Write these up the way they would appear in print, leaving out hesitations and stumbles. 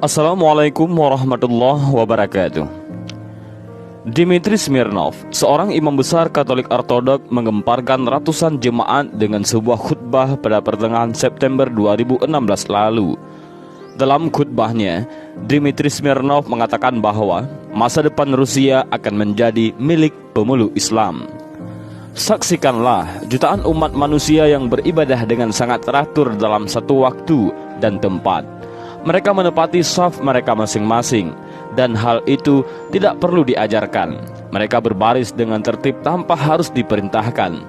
Assalamualaikum warahmatullahi wabarakatuh. Dmitri Smirnov, seorang imam besar Katolik Ortodok, menggemparkan ratusan jemaat dengan sebuah khutbah pada pertengahan September 2016 lalu. Dalam khutbahnya, Dmitri Smirnov mengatakan bahwa masa depan Rusia akan menjadi milik pemeluk Islam. Saksikanlah jutaan umat manusia yang beribadah dengan sangat teratur dalam satu waktu dan tempat. Mereka menepati shaf mereka masing-masing, dan hal itu tidak perlu diajarkan. Mereka berbaris dengan tertib tanpa harus diperintahkan.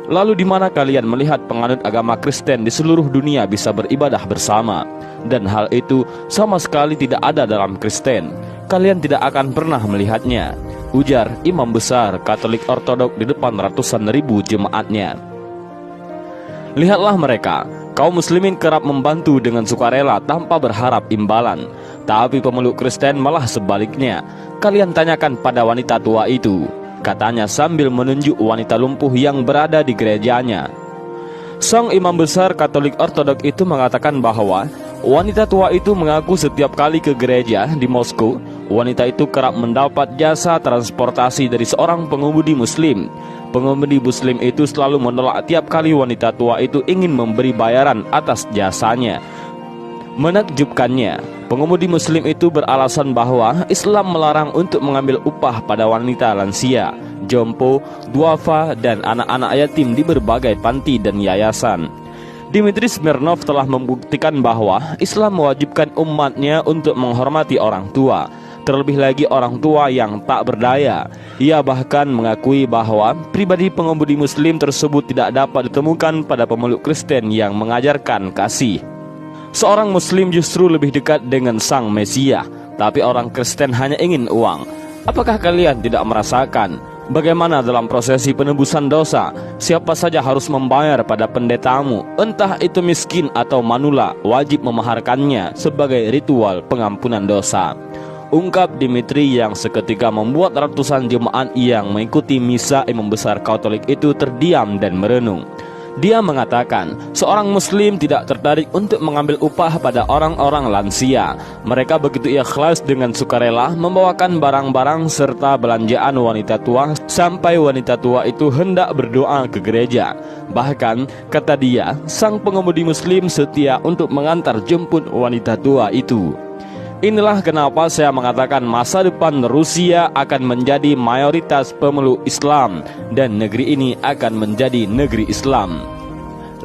Lalu di mana kalian melihat penganut agama Kristen di seluruh dunia bisa beribadah bersama? Dan hal itu sama sekali tidak ada dalam Kristen. Kalian tidak akan pernah melihatnya, ujar imam besar Katolik Ortodok di depan ratusan ribu jemaatnya. Lihatlah mereka, kaum muslimin kerap membantu dengan sukarela tanpa berharap imbalan. Tapi pemeluk Kristen malah sebaliknya. Kalian tanyakan pada wanita tua itu, katanya sambil menunjuk wanita lumpuh yang berada di gerejanya. Sang imam besar Katolik Ortodok itu mengatakan bahwa wanita tua itu mengaku setiap kali ke gereja di Moskow, wanita itu kerap mendapat jasa transportasi dari seorang pengemudi muslim. Pengemudi muslim itu selalu menolak tiap kali wanita tua itu ingin memberi bayaran atas jasanya. Menakjubkannya, pengemudi muslim itu beralasan bahwa Islam melarang untuk mengambil upah pada wanita lansia, jompo, duafa, dan anak-anak yatim di berbagai panti dan yayasan. Dmitri Smirnov telah membuktikan bahwa Islam mewajibkan umatnya untuk menghormati orang tua, terlebih lagi orang tua yang tak berdaya. Ia bahkan mengakui bahwa pribadi pengemudi muslim tersebut tidak dapat ditemukan pada pemeluk Kristen yang mengajarkan kasih. Seorang muslim justru lebih dekat dengan sang Mesia, tapi orang Kristen hanya ingin uang. Apakah kalian tidak merasakan bagaimana dalam prosesi penebusan dosa, siapa saja harus membayar pada pendetamu, entah itu miskin atau manula, wajib memaharkannya sebagai ritual pengampunan dosa, ungkap Dmitri yang seketika membuat ratusan jemaat yang mengikuti misa imam besar Katolik itu terdiam dan merenung. Dia mengatakan, seorang muslim tidak tertarik untuk mengambil upah pada orang-orang lansia. Mereka begitu ikhlas dengan sukarela membawakan barang-barang serta belanjaan wanita tua sampai wanita tua itu hendak berdoa ke gereja. Bahkan, kata dia, sang pengemudi muslim setia untuk mengantar jemput wanita tua itu. Inilah kenapa saya mengatakan masa depan Rusia akan menjadi mayoritas pemeluk Islam dan negeri ini akan menjadi negeri Islam.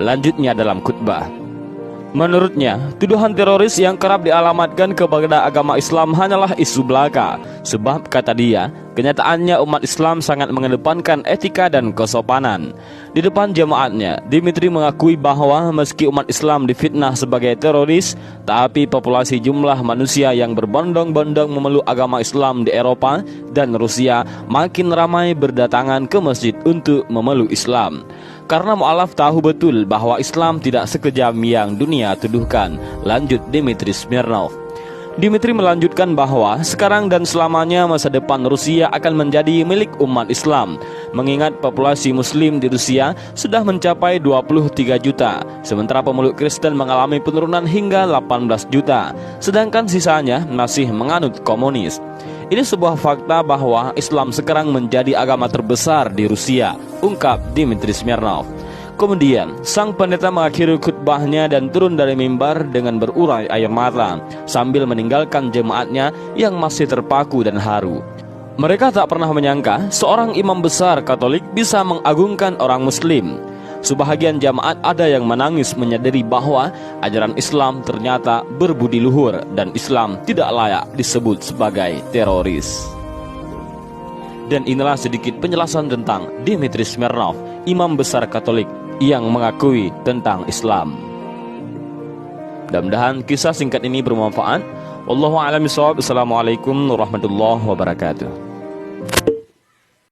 Lanjutnya dalam khutbah, menurutnya, tuduhan teroris yang kerap dialamatkan kepada agama Islam hanyalah isu belaka. Sebab, kata dia, kenyataannya umat Islam sangat mengedepankan etika dan kesopanan. Di depan jemaatnya, Dmitri mengakui bahwa meski umat Islam difitnah sebagai teroris, tapi populasi jumlah manusia yang berbondong-bondong memeluk agama Islam di Eropa dan Rusia makin ramai berdatangan ke masjid untuk memeluk Islam. Karena mu'alaf tahu betul bahwa Islam tidak sekejam yang dunia tuduhkan, lanjut Dmitri Smirnov. Dmitri melanjutkan bahwa sekarang dan selamanya masa depan Rusia akan menjadi milik umat Islam, mengingat populasi muslim di Rusia sudah mencapai 23 juta, sementara pemeluk Kristen mengalami penurunan hingga 18 juta, sedangkan sisanya masih menganut komunis. Ini sebuah fakta bahwa Islam sekarang menjadi agama terbesar di Rusia, ungkap Dmitri Smirnov. Kemudian, sang pendeta mengakhiri khutbahnya dan turun dari mimbar dengan berurai air mata sambil meninggalkan jemaatnya yang masih terpaku dan haru. Mereka tak pernah menyangka seorang imam besar Katolik bisa mengagungkan orang muslim. Sebahagian jamaat ada yang menangis menyadari bahwa ajaran Islam ternyata berbudi luhur dan Islam tidak layak disebut sebagai teroris. Dan inilah sedikit penjelasan tentang Dmitri Smirnov, imam besar Katolik yang mengakui tentang Islam. Mudah-mudahan kisah singkat ini bermanfaat. Wallahu a'lam bishawab. Assalamualaikum warahmatullahi wabarakatuh.